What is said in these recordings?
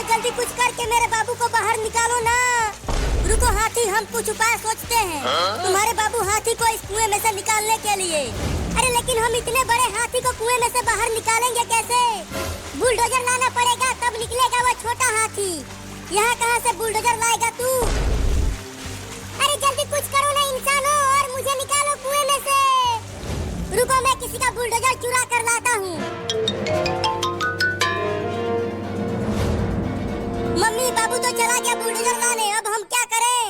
जल्दी कुछ करके मेरे बाबू को बाहर निकालो ना। रुको हाथी, हम कुछ उपाय सोचते हैं तुम्हारे बाबू हाथी को इस कुएं में से निकालने के लिए। अरे लेकिन हम इतने बड़े हाथी को कुएं में से बाहर निकालेंगे कैसे? बुलडोजर लाना पड़ेगा तब निकलेगा वो छोटा हाथी। यहाँ कहाँ से बुलडोजर लाएगा तू? अरे जल्दी कुछ करो ना इंसानों और मुझे निकालो कुएं में से। रुको मैं किसी का बुलडोजर चुरा कर लाता हूँ। मम्मी बाबू तो चला गया बुलडोजर लाने, अब हम क्या करें?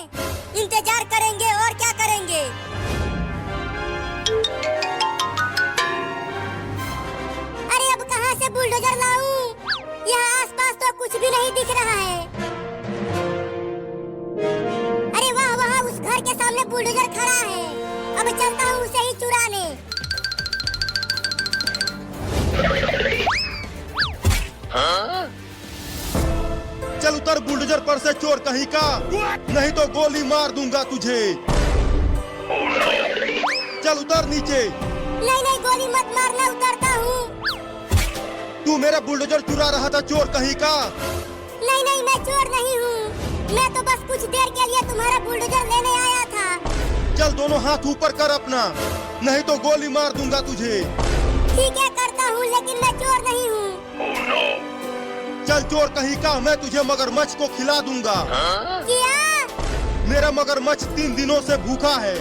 इंतजार करेंगे और क्या करेंगे? अरे अब कहाँ से बुलडोजर लाऊं? यहाँ आसपास तो कुछ भी नहीं दिख रहा है। अरे वाह, वहाँ उस घर के सामने बुलडोजर खड़ा है। अब चलता हूँ उसे ही चुराने। चल उतर बुलडोजर पर से चोर कहीं का, नहीं तो गोली मार दूंगा तुझे। चल उतर नीचे। नहीं नहीं, गोली मत मारना, उतरता हूँ। तू मेरा बुलडोजर चुरा रहा था चोर कहीं का। नहीं नहीं, मैं चोर नहीं हूँ। मैं तो बस कुछ देर के लिए तुम्हारा बुलडोजर लेने आया था। चल दोनों हाथ ऊपर कर अपना, नहीं तो गोली मार दूंगा तुझे। ठीक है करता हूँ, लेकिन मैं चोर नहीं हूँ। चल चोर कहीं का, मैं तुझे मगरमच्छ को खिला दूंगा। क्या? मेरा मगरमच्छ 3 दिनों से भूखा है,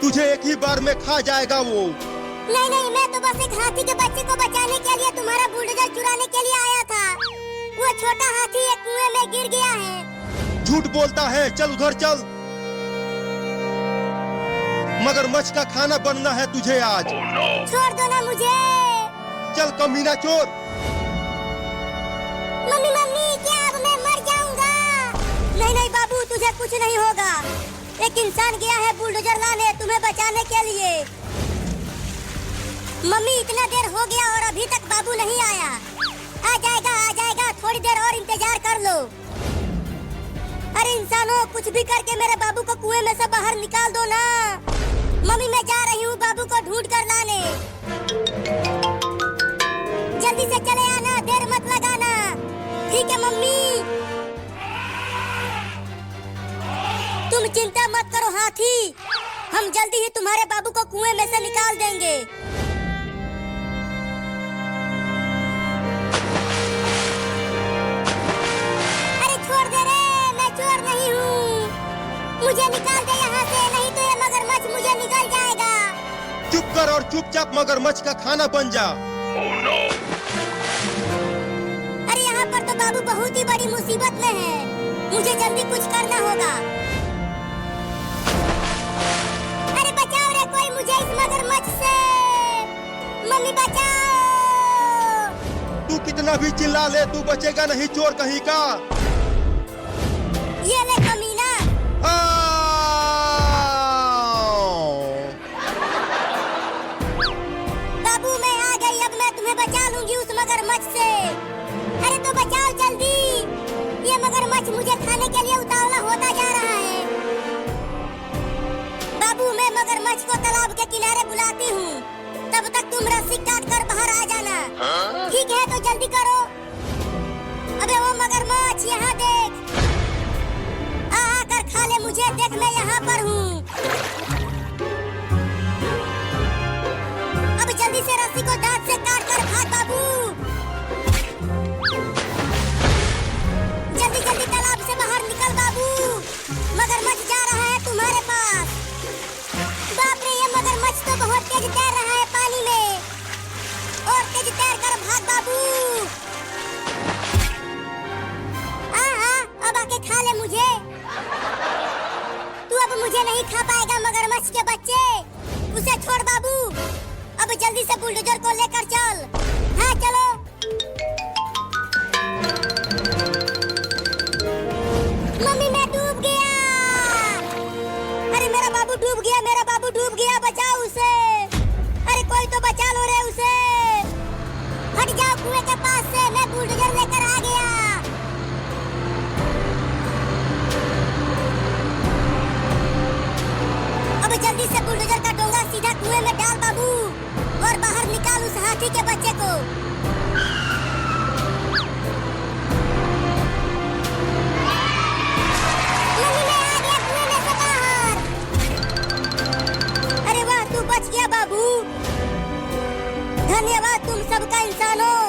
तुझे एक ही बार में खा जाएगा वो। नहीं नहीं, मैं तो बस एक हाथी के बच्चे को बचाने के लिए तुम्हारा बुलडोजर चुराने के लिए आया था। वो छोटा हाथी एक कुएं में गिर गया है। झूठ बोलता है, चल उधर चल। मगरमच्छ का खाना बनना है तुझे आज। छोड़ दो ना मुझे। चल कमीना चोर। मम्मी मम्मी, क्या अब मैं मर जाऊंगा? नहीं नहीं बाबू, तुझे कुछ नहीं होगा। एक इंसान गया है बुलडोजर लाने तुम्हें बचाने के लिए। मम्मी इतना देर हो गया और अभी तक बाबू नहीं आया। आ जाएगा, थोड़ी देर और इंतजार कर लो। अरे इंसानों, कुछ भी करके मेरे बाबू को कुएं में से बाहर निकाल दो ना। मम्मी मैं जा रही हूँ बाबू को ढूंढ कर लाने। जल्दी से चले आना, देर मत लगाना। ठीक है मम्मी। तुम चिंता मत करो हाथी, हम जल्दी ही तुम्हारे बाबू को कुएं में से निकाल देंगे। अरे छोड़ दे रे, मैं चोर नहीं हूँ। मुझे निकाल दे यहाँ से, नहीं तो ये मगरमच्छ मुझे निकल जाएगा। चुप कर और चुपचाप मगरमच्छ का खाना बन जा। अरे यहाँ पर तो बाबू बहुत ही बड़ी मुसीबत में है, मुझे जल्दी कुछ करना होगा। अरे बचाओ रे कोई मुझे इस मगरमच्छ से। मम्मी बचाओ। तू कितना भी चिल्ला ले, तू बचेगा नहीं चोर कहीं का। ये ले कमीना। बाबू मैं आ गई, अब मैं तुम्हें बचा लूंगी उस मगरमच्छ से। अरे तो बचाओ जल्दी, ये मगरमच्छ मुझे खाने के लिए उतावला होता जा रहा है। बाबू मैं मगरमच्छ को तालाब के किनारे बुलाती हूँ, तब तक तुम रस्सी काट कर बाहर आ जाना। ठीक है तो जल्दी करो। अबे वो मगरमच्छ यहाँ देख, आकर खा ले मुझे, देख मैं यहाँ पर हूँ। अब जल्दी से रस्सी को दांत से काट कर भाग बाबू। जल्दी जल्दी तालाब से बाहर निकल बाबू, मगरमच्छ जा रहा है तुम्हारे पास। बाप रे, ये मगरमच्छ तो बहुत तेज तैर रहा है पानी में, और तेज तैर कर भाग बाबू। अब आके खा ले मुझे। तू अब मुझे नहीं खा पाएगा मगरमच्छ के बच्चे, उसे छोड़ बाबू। अब जल्दी से बुलडोजर को लेकर चल। हाँ चलो। मम्मी मैं डूब गया। अरे मेरा बाबू डूब गया, मेरा बाबू डूब गया, बचाओ उसे। अरे कोई तो बचा लो रे उसे। हट जाओ कुएं के पास से, मैं बुलडोजर लेकर आ गया। अब जल्दी से बुलडोजर का डोंगा सीधा कुएं में डाल बाबू, और बाहर निकाल उस हाथी के बच्चे को। बाबू। धन्यवाद तुम सबका इंसानों।